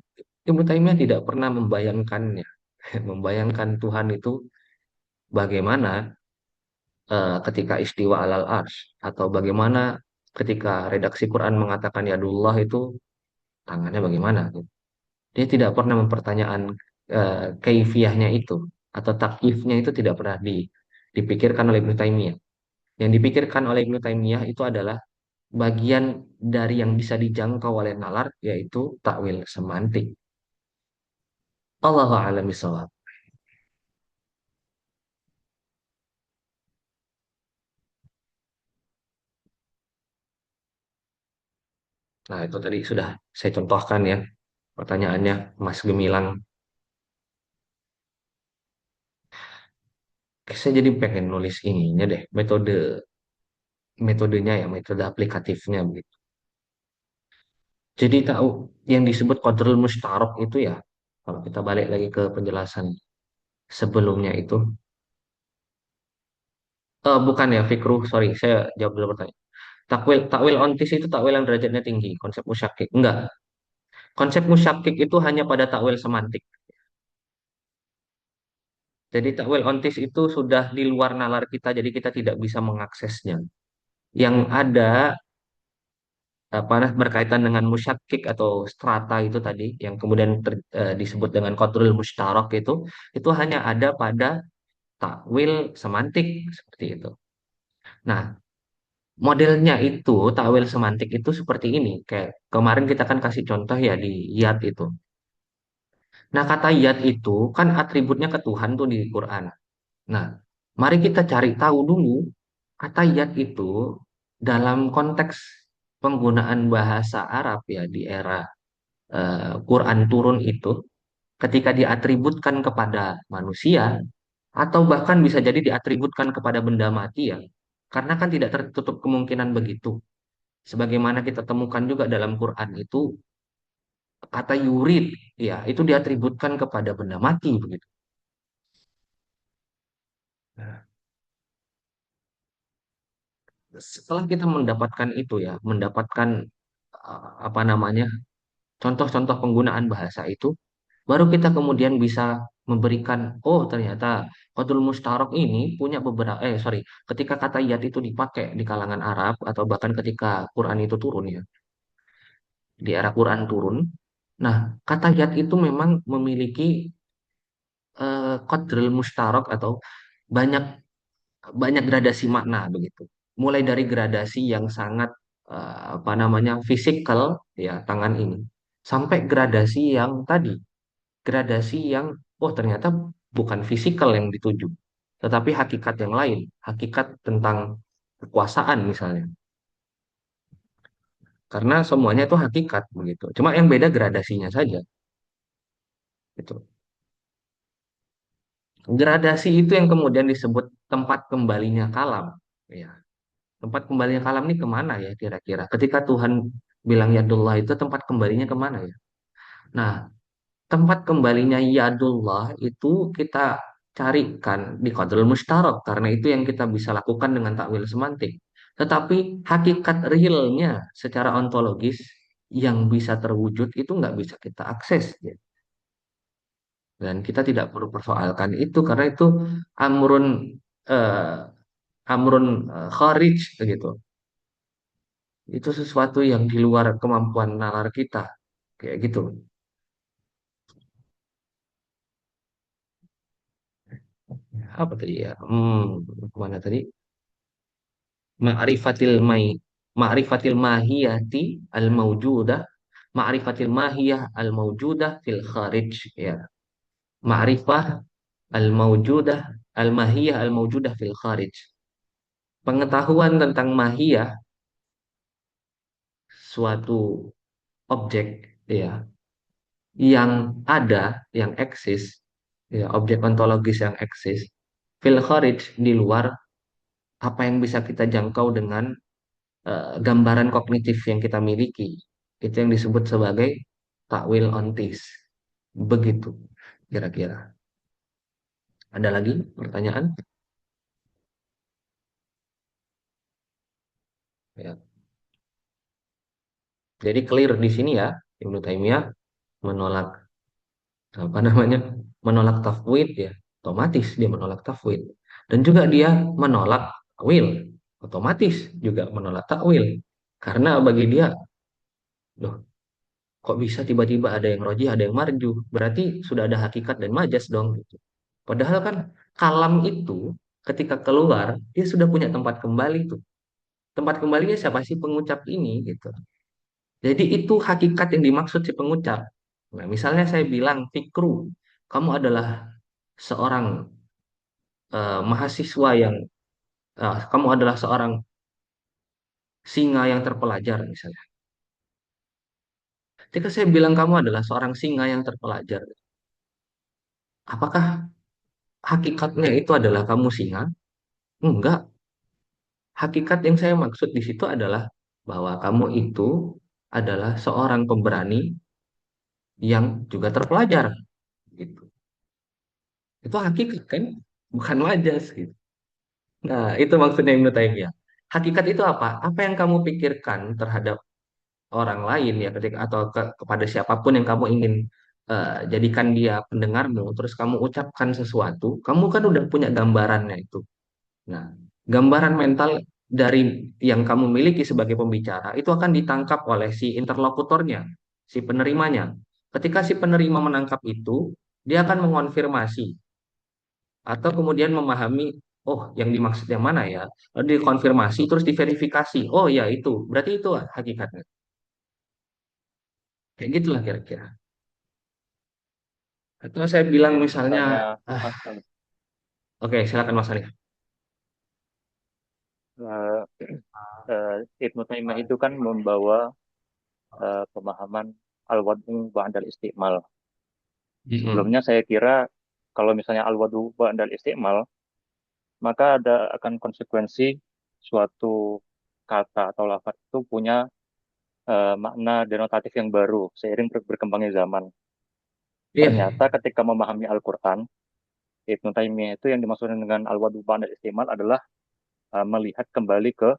Ibnu Taimiyah tidak pernah membayangkannya, membayangkan Tuhan itu bagaimana ketika istiwa alal ars, atau bagaimana ketika redaksi Quran mengatakan yadullah itu tangannya bagaimana. Dia tidak pernah mempertanyaan kaifiyahnya itu atau takyifnya itu tidak pernah dipikirkan oleh Ibnu Taimiyah. Yang dipikirkan oleh Ibnu Taimiyah itu adalah bagian dari yang bisa dijangkau oleh nalar, yaitu takwil semantik. Allahu a'lam bishawab. Nah, itu tadi sudah saya contohkan ya pertanyaannya Mas Gemilang. Saya jadi pengen nulis ininya deh, metodenya ya, metode aplikatifnya begitu. Jadi tahu yang disebut qadrul mustarok itu ya, kalau kita balik lagi ke penjelasan sebelumnya itu, bukan ya fikruh, sorry, saya jawab dulu pertanyaan. Takwil takwil ontis itu takwil yang derajatnya tinggi, konsep musyakik. Enggak. Konsep musyakik itu hanya pada takwil semantik. Jadi takwil ontis itu sudah di luar nalar kita, jadi kita tidak bisa mengaksesnya. Yang ada apa berkaitan dengan musyakik atau strata itu tadi, yang kemudian disebut dengan qatrul mustarok itu hanya ada pada takwil semantik seperti itu. Nah, modelnya itu takwil semantik itu seperti ini. Kayak kemarin kita kan kasih contoh ya di yat itu. Nah, kata yat itu kan atributnya ke Tuhan tuh di Quran. Nah, mari kita cari tahu dulu kata yat itu dalam konteks penggunaan bahasa Arab ya di era Quran turun itu ketika diatributkan kepada manusia atau bahkan bisa jadi diatributkan kepada benda mati ya. Karena kan tidak tertutup kemungkinan begitu. Sebagaimana kita temukan juga dalam Quran itu kata yurid, ya itu diatributkan kepada benda mati begitu. Nah, setelah kita mendapatkan itu ya, mendapatkan apa namanya contoh-contoh penggunaan bahasa itu, baru kita kemudian bisa memberikan, oh ternyata qadrul mustarok ini punya beberapa, sorry, ketika kata yat itu dipakai di kalangan Arab atau bahkan ketika Quran itu turun ya, di era Quran turun. Nah, kata yat itu memang memiliki qadrul mustarok atau banyak banyak gradasi makna begitu. Mulai dari gradasi yang sangat apa namanya fisikal ya tangan ini, sampai gradasi yang tadi, gradasi yang oh ternyata bukan fisikal yang dituju, tetapi hakikat yang lain, hakikat tentang kekuasaan misalnya. Karena semuanya itu hakikat begitu. Cuma yang beda gradasinya saja. Gitu. Gradasi itu yang kemudian disebut tempat kembalinya kalam. Ya. Tempat kembalinya kalam ini kemana ya kira-kira? Ketika Tuhan bilang yadullah itu tempat kembalinya kemana ya? Nah, tempat kembalinya yadullah itu kita carikan di qadrul mustarak karena itu yang kita bisa lakukan dengan takwil semantik. Tetapi hakikat realnya secara ontologis yang bisa terwujud itu nggak bisa kita akses ya. Dan kita tidak perlu persoalkan itu karena itu amrun eh, amrun kharij begitu. Itu sesuatu yang di luar kemampuan nalar kita. Kayak gitu. Apa tadi ya? Kemana tadi? Ma'rifatil mai ma'rifatil mahiyati al maujudah ma'rifatil mahiyah al maujudah fil kharij ya. Ma'rifah al maujudah al mahiyah al maujudah fil kharij. Pengetahuan tentang mahiyah suatu objek ya yang ada, yang eksis, ya objek ontologis yang eksis fil kharij di luar apa yang bisa kita jangkau dengan gambaran kognitif yang kita miliki. Itu yang disebut sebagai takwil ontis. Begitu kira-kira. Ada lagi pertanyaan? Ya. Jadi clear di sini ya, Ibnu Taimiyah menolak apa namanya? Menolak tafwid ya. Otomatis dia menolak tafwid. Dan juga dia menolak takwil. Otomatis juga menolak takwil. Karena bagi dia, loh, kok bisa tiba-tiba ada yang roji, ada yang marju? Berarti sudah ada hakikat dan majas dong. Gitu. Padahal kan kalam itu ketika keluar dia sudah punya tempat kembali tuh. Tempat kembalinya siapa sih pengucap ini gitu. Jadi itu hakikat yang dimaksud si pengucap. Nah, misalnya saya bilang Fikru, kamu adalah seorang mahasiswa yang kamu adalah seorang singa yang terpelajar misalnya. Ketika saya bilang kamu adalah seorang singa yang terpelajar, apakah hakikatnya itu adalah kamu singa? Enggak. Hakikat yang saya maksud di situ adalah bahwa kamu itu adalah seorang pemberani yang juga terpelajar gitu. Itu hakikat kan, bukan majas gitu. Nah, itu maksudnya Ibnu Taimiyah. Hakikat itu apa? Apa yang kamu pikirkan terhadap orang lain ya ketika atau kepada siapapun yang kamu ingin jadikan dia pendengarmu, terus kamu ucapkan sesuatu, kamu kan udah punya gambarannya itu. Nah, gambaran mental dari yang kamu miliki sebagai pembicara itu akan ditangkap oleh si interlokutornya, si penerimanya. Ketika si penerima menangkap itu, dia akan mengonfirmasi atau kemudian memahami, oh yang dimaksud yang mana ya, lalu dikonfirmasi terus diverifikasi. Oh ya itu, berarti itu hakikatnya. Kayak gitulah kira-kira. Atau saya bilang Kalau misalnya, misalnya ah, Mas oke silakan Mas Alif. eh, Ibnu Taimiyah itu kan membawa pemahaman al-wad'u ba'dal istiqmal. Mm-mm. Sebelumnya saya kira kalau misalnya al-wad'u ba'dal istiqmal, maka ada akan konsekuensi suatu kata atau lafaz itu punya makna denotatif yang baru seiring berkembangnya zaman. Iya, Ternyata ketika memahami Al-Quran, Ibnu Taimiyah itu yang dimaksudkan dengan al-wadu ba'da istimal adalah melihat kembali ke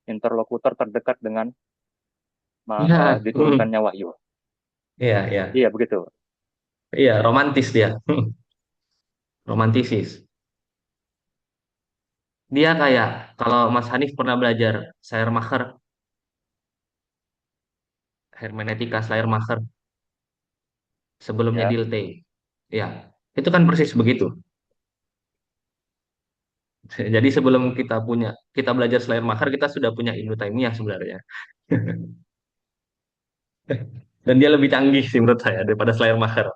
interlokutor terdekat dengan iya, diturunkannya wahyu. iya, iya, Iya begitu. iya, romantis dia, romantisis. Dia kayak kalau Mas Hanif pernah belajar Schleiermacher, hermeneutika Schleiermacher sebelumnya Ya, Dilthey. Ya, itu kan persis begitu. Jadi sebelum kita belajar Schleiermacher, kita sudah punya Ibnu Taimiyah sebenarnya. Dan dia lebih canggih sih menurut saya daripada Schleiermacher.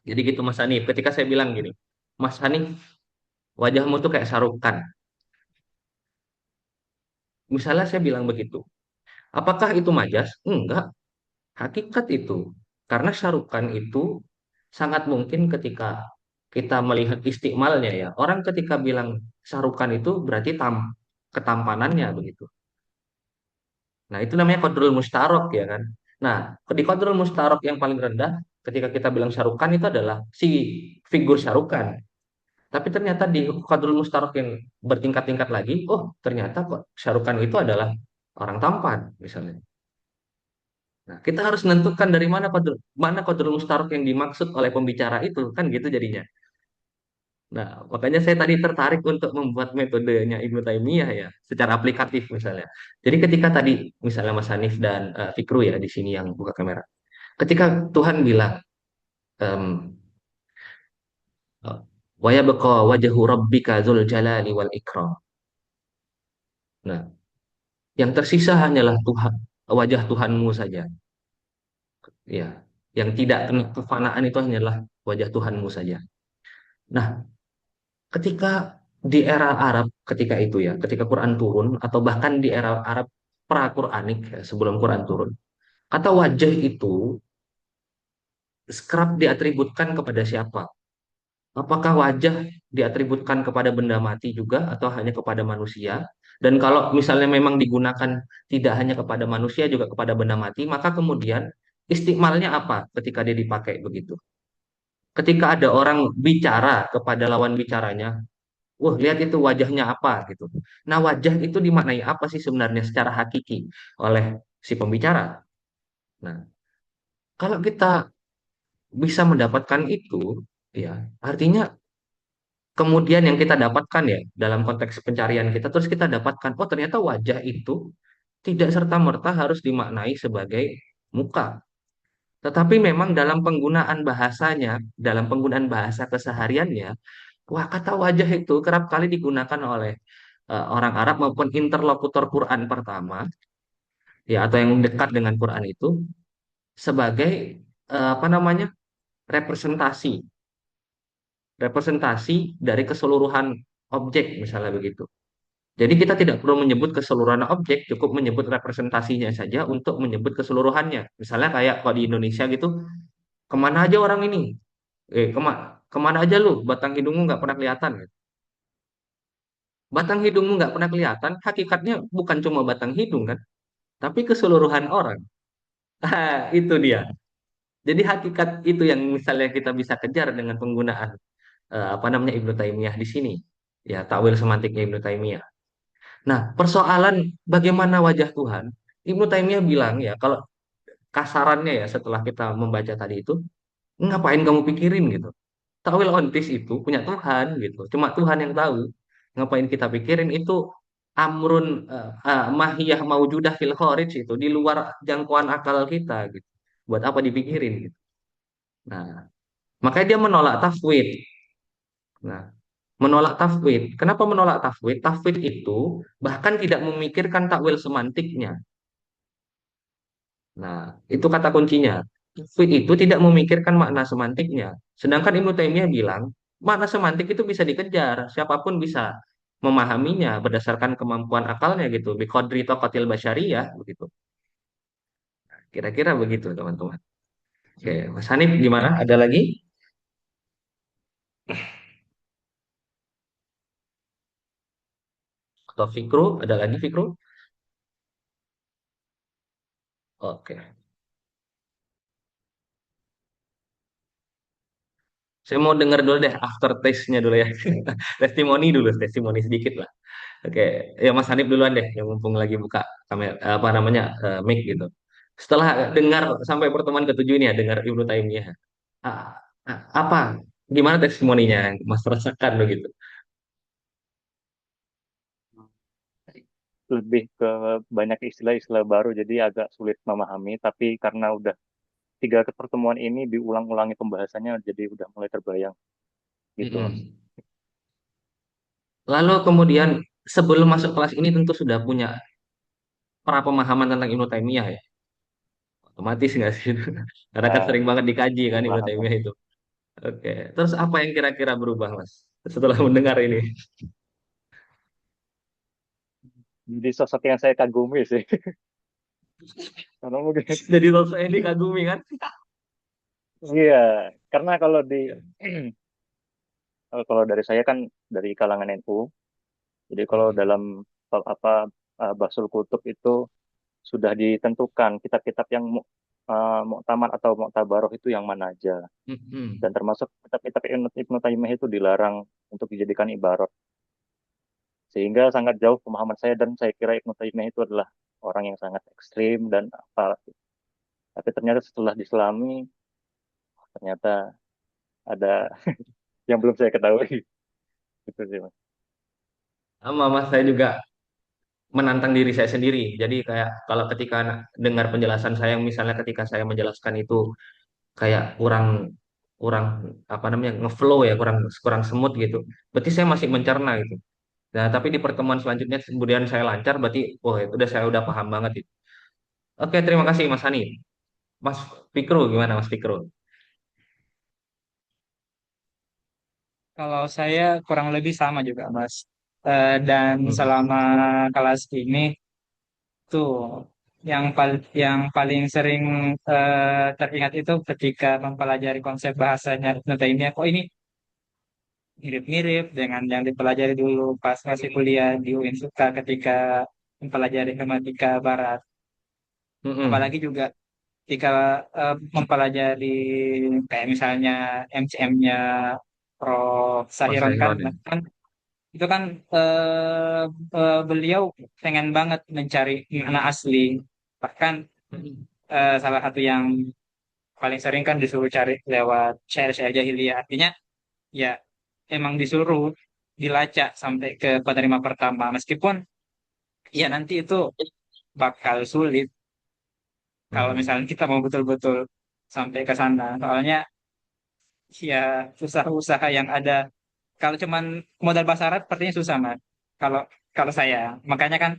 Jadi gitu Mas Hanif, ketika saya bilang gini, Mas Hanif, wajahmu tuh kayak sarukan. Misalnya saya bilang begitu. Apakah itu majas? Enggak, hakikat itu. Karena sarukan itu sangat mungkin ketika kita melihat istiqmalnya ya. Orang ketika bilang sarukan itu berarti ketampanannya begitu. Nah, itu namanya qadrul mustarok ya kan. Nah, di qadrul mustarok yang paling rendah ketika kita bilang syarukan itu adalah si figur syarukan. Tapi ternyata di qadrul mustarok yang bertingkat-tingkat lagi, oh ternyata kok syarukan itu adalah orang tampan misalnya. Nah, kita harus menentukan dari mana qadrul mustarok yang dimaksud oleh pembicara itu kan gitu jadinya. Nah, makanya saya tadi tertarik untuk membuat metodenya Ibnu Taimiyah ya, secara aplikatif misalnya. Jadi ketika tadi misalnya Mas Hanif dan Fikru ya di sini yang buka kamera. Ketika Tuhan bilang em, wa yabqa wajhu rabbika dzul jalali wal ikram. Nah, yang tersisa hanyalah Tuhan, wajah Tuhanmu saja. Ya, yang tidak kena kefanaan itu hanyalah wajah Tuhanmu saja. Nah, ketika di era Arab ketika itu ya, ketika Quran turun atau bahkan di era Arab pra-Quranik ya, sebelum Quran turun, kata wajah itu kerap diatributkan kepada siapa? Apakah wajah diatributkan kepada benda mati juga atau hanya kepada manusia? Dan kalau misalnya memang digunakan tidak hanya kepada manusia juga kepada benda mati, maka kemudian istiqmalnya apa ketika dia dipakai begitu? Ketika ada orang bicara kepada lawan bicaranya, wah, lihat itu wajahnya apa gitu. Nah, wajah itu dimaknai apa sih sebenarnya secara hakiki oleh si pembicara? Nah, kalau kita bisa mendapatkan itu, ya artinya kemudian yang kita dapatkan ya dalam konteks pencarian kita, terus kita dapatkan, oh ternyata wajah itu tidak serta-merta harus dimaknai sebagai muka. Tetapi memang dalam penggunaan bahasanya, dalam penggunaan bahasa kesehariannya, wah kata wajah itu kerap kali digunakan oleh orang Arab maupun interlokutor Quran pertama, ya atau yang dekat dengan Quran itu sebagai apa namanya representasi, representasi dari keseluruhan objek misalnya begitu. Jadi kita tidak perlu menyebut keseluruhan objek, cukup menyebut representasinya saja untuk menyebut keseluruhannya. Misalnya kayak kalau di Indonesia gitu, kemana aja orang ini? Kemana aja lu? Batang hidungmu nggak pernah kelihatan. Gitu. Batang hidungmu nggak pernah kelihatan, hakikatnya bukan cuma batang hidung kan, tapi keseluruhan orang. Itu dia. Jadi hakikat itu yang misalnya kita bisa kejar dengan penggunaan apa namanya Ibnu Taimiyah di sini. Ya, takwil semantiknya Ibnu Taimiyah. Nah, persoalan bagaimana wajah Tuhan, Ibnu Taimiyah bilang ya, kalau kasarannya ya setelah kita membaca tadi itu, ngapain kamu pikirin gitu. Takwil ontis itu punya Tuhan gitu. Cuma Tuhan yang tahu. Ngapain kita pikirin itu amrun mahiyah maujudah fil kharij itu di luar jangkauan akal kita gitu. Buat apa dipikirin gitu. Nah, makanya dia menolak tafwid. Nah, menolak tafwid. Kenapa menolak tafwid? Tafwid itu bahkan tidak memikirkan takwil semantiknya. Nah, itu kata kuncinya. Tafwid itu tidak memikirkan makna semantiknya. Sedangkan Ibnu Taimiyah bilang, makna semantik itu bisa dikejar. Siapapun bisa memahaminya berdasarkan kemampuan akalnya gitu. Biqadri taqatil basyariyah begitu. Kira-kira begitu, teman-teman. Oke, Mas Hanif gimana? Ada lagi? atau Fikru? Ada lagi Fikru? Oke. Saya mau dengar dulu deh after taste-nya dulu ya. Testimoni dulu, testimoni sedikit lah. Oke, ya Mas Hanif duluan deh, yang mumpung lagi buka kamera, apa namanya, mic gitu. Setelah dengar sampai pertemuan ketujuh ini ya, dengar Ibnu Taimiyah, apa, gimana testimoninya yang Mas rasakan begitu? Lebih ke banyak istilah-istilah baru, jadi agak sulit memahami. Tapi karena udah tiga pertemuan ini diulang-ulangi pembahasannya, jadi udah mulai terbayang gitu, Mas. Mm-mm. Lalu kemudian sebelum masuk kelas ini tentu sudah punya pra pemahaman tentang Ibnu Taimiyah ya, otomatis nggak sih? Karena kan Nah, sering banget dikaji kan Ibnu paham, Mas. Taimiyah itu. Oke, terus apa yang kira-kira berubah Mas setelah mendengar ini? Jadi sosok yang saya kagumi sih. Karena mungkin, Jadi sosok yang dikagumi kan? iya, karena kalau di Ya. kalau dari saya kan dari kalangan NU, jadi kalau Mm-mm. dalam apa Basul Kutub itu sudah ditentukan kitab-kitab yang muktamad atau muktabaroh itu yang mana aja, dan Mm-mm. termasuk kitab-kitab Ibnu Taimiyah itu dilarang untuk dijadikan ibarat, sehingga sangat jauh pemahaman saya, dan saya kira Ibnu Taimiyah itu adalah orang yang sangat ekstrim dan apa, tapi ternyata setelah diselami ternyata ada yang belum saya ketahui. Gitu sih, Mas. Sama Mas, saya juga menantang diri saya sendiri. Jadi kayak kalau ketika dengar penjelasan saya, misalnya ketika saya menjelaskan itu kayak kurang kurang apa namanya ngeflow ya, kurang kurang semut gitu. Berarti saya masih mencerna gitu. Nah, tapi di pertemuan selanjutnya kemudian saya lancar, berarti wah itu udah saya udah paham banget itu. Oke, terima kasih Mas Hani. Mas Fikru gimana Mas Fikru? Kalau saya kurang lebih sama juga, Mas. Dan Mm-mm. selama kelas ini tuh yang paling sering teringat itu ketika mempelajari konsep bahasanya Ibnu Taimiyah. Kok ini mirip-mirip dengan yang dipelajari dulu pas masih kuliah di UIN Suka ketika mempelajari Gramatika Barat. Mm-mm. Apalagi juga ketika mempelajari kayak misalnya MCM-nya Prof. Mas Sahiron kan, Sehron ya. kan itu kan beliau pengen banget mencari makna asli. Bahkan Mm-mm. salah satu yang paling sering kan disuruh cari lewat syair-syair jahiliyah. Artinya ya emang disuruh dilacak sampai ke penerima pertama. Meskipun ya nanti itu bakal sulit kalau Mm-mm. misalnya kita mau betul-betul sampai ke sana. Soalnya ya usaha-usaha yang ada kalau cuman modal bahasa Arab sepertinya susah, Mas. Kalau kalau saya, makanya kan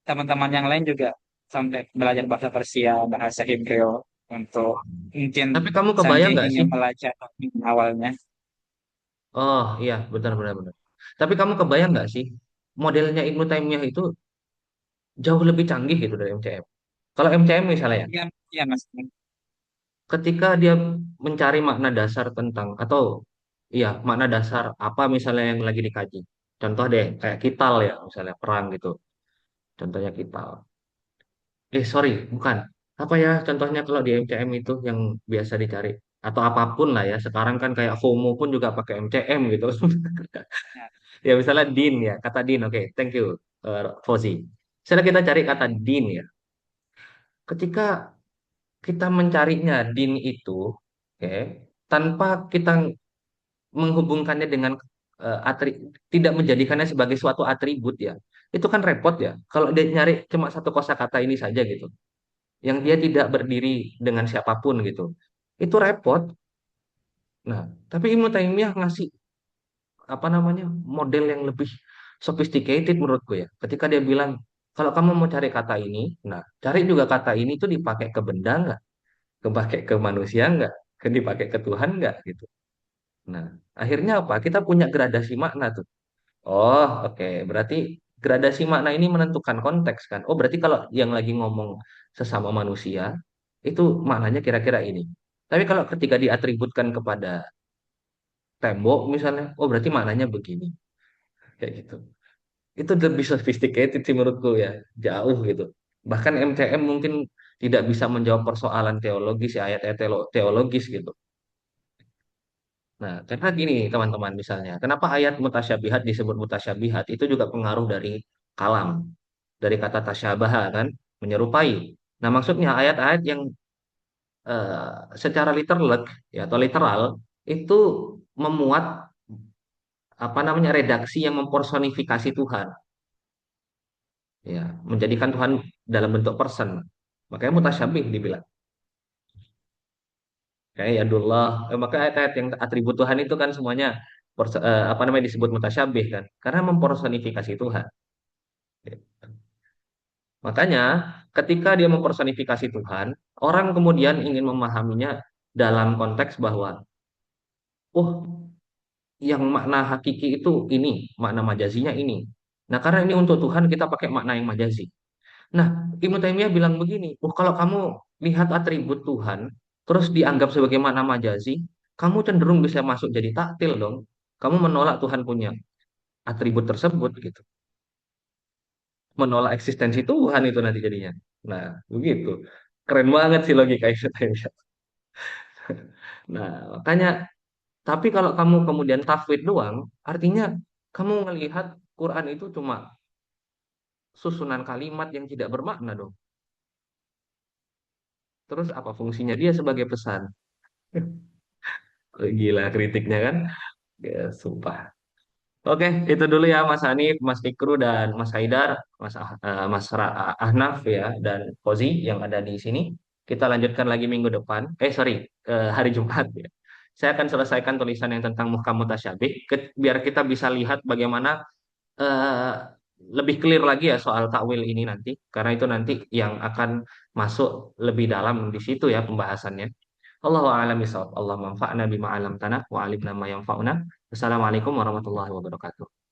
teman-teman yang lain juga sampai belajar bahasa Persia, bahasa Hebreo untuk mungkin Tapi kamu kebayang seandainya nggak sih? ingin melacak awalnya. Oh iya, benar benar benar. Tapi kamu kebayang nggak sih modelnya Ibnu Taimiyah itu jauh lebih canggih gitu dari MCM. Kalau MCM misalnya ya, Iya, iya Mas. ketika dia mencari makna dasar tentang atau iya makna dasar apa misalnya yang lagi dikaji. Contoh deh kayak kital ya, misalnya perang gitu. Contohnya kital. Sorry, bukan. Apa ya contohnya kalau di MCM itu yang biasa dicari atau apapun lah ya. Sekarang kan kayak FOMO pun juga pakai MCM gitu. Ya, Ya misalnya din ya, kata din. Oke, thank you, Fauzi. Misalnya kita cari kata din ya. Ketika kita mencarinya din itu, oke, tanpa kita menghubungkannya dengan tidak menjadikannya sebagai suatu atribut ya, itu kan repot ya. Kalau dia nyari cuma satu kosakata ini saja gitu, yang dia tidak berdiri dengan siapapun gitu, itu repot. Nah, tapi Ibnu Taimiyah ngasih apa namanya model yang lebih sophisticated menurutku ya. Ketika dia bilang kalau kamu mau cari kata ini, nah cari juga kata ini tuh dipakai ke benda nggak, kepakai ke manusia nggak, dipakai ke Tuhan nggak gitu. Nah, akhirnya apa? Kita punya gradasi makna tuh. Oh, oke. Berarti gradasi makna ini menentukan konteks kan. Oh, berarti kalau yang lagi ngomong sesama manusia, itu maknanya kira-kira ini. Tapi kalau ketika diatributkan kepada tembok misalnya, oh berarti maknanya begini. Kayak gitu. itu lebih sophisticated sih menurutku ya, jauh gitu. Bahkan MTM mungkin tidak bisa menjawab persoalan teologis ya, ayat-ayat teologis gitu. Nah, karena gini teman-teman misalnya, kenapa ayat mutasyabihat disebut mutasyabihat? Itu juga pengaruh dari kalam, dari kata tasyabaha kan, menyerupai. Nah, maksudnya ayat-ayat yang secara literal ya atau literal itu memuat apa namanya redaksi yang mempersonifikasi Tuhan, ya, menjadikan Tuhan dalam bentuk person. Makanya mutasyabih dibilang. Kayak yadullah, maka ayat-ayat yang atribut Tuhan itu kan semuanya apa namanya disebut mutasyabih kan, karena mempersonifikasi Tuhan. Makanya ketika dia mempersonifikasi Tuhan, orang kemudian ingin memahaminya dalam konteks bahwa, oh, yang makna hakiki itu ini, makna majazinya ini. Nah, karena ini untuk Tuhan kita pakai makna yang majazi. Nah, Ibnu Taimiyah bilang begini, oh kalau kamu lihat atribut Tuhan, terus dianggap sebagai makna majazi, kamu cenderung bisa masuk jadi taktil dong. Kamu menolak Tuhan punya atribut tersebut gitu. Menolak eksistensi Tuhan itu nanti jadinya. Nah, begitu. Keren banget sih logika Ibnu Taimiyah. Nah, makanya tapi kalau kamu kemudian tafwid doang, artinya kamu melihat Quran itu cuma susunan kalimat yang tidak bermakna dong. Terus apa fungsinya dia sebagai pesan? Gila kritiknya kan? Ya, sumpah. Oke, itu dulu ya Mas Hanif, Mas Fikru dan Mas Haidar, Mas Ahnaf ya dan Kozi yang ada di sini. Kita lanjutkan lagi minggu depan. Sorry, hari Jumat ya. Saya akan selesaikan tulisan yang tentang muhkam mutasyabih biar kita bisa lihat bagaimana eh, lebih clear lagi ya soal takwil ini nanti, karena itu nanti yang akan masuk lebih dalam di situ ya pembahasannya. Allahu a'lam bishawab. Allah manfa'na bima 'allamtana wa 'allimna ma yanfa'una. Wassalamualaikum warahmatullahi wabarakatuh.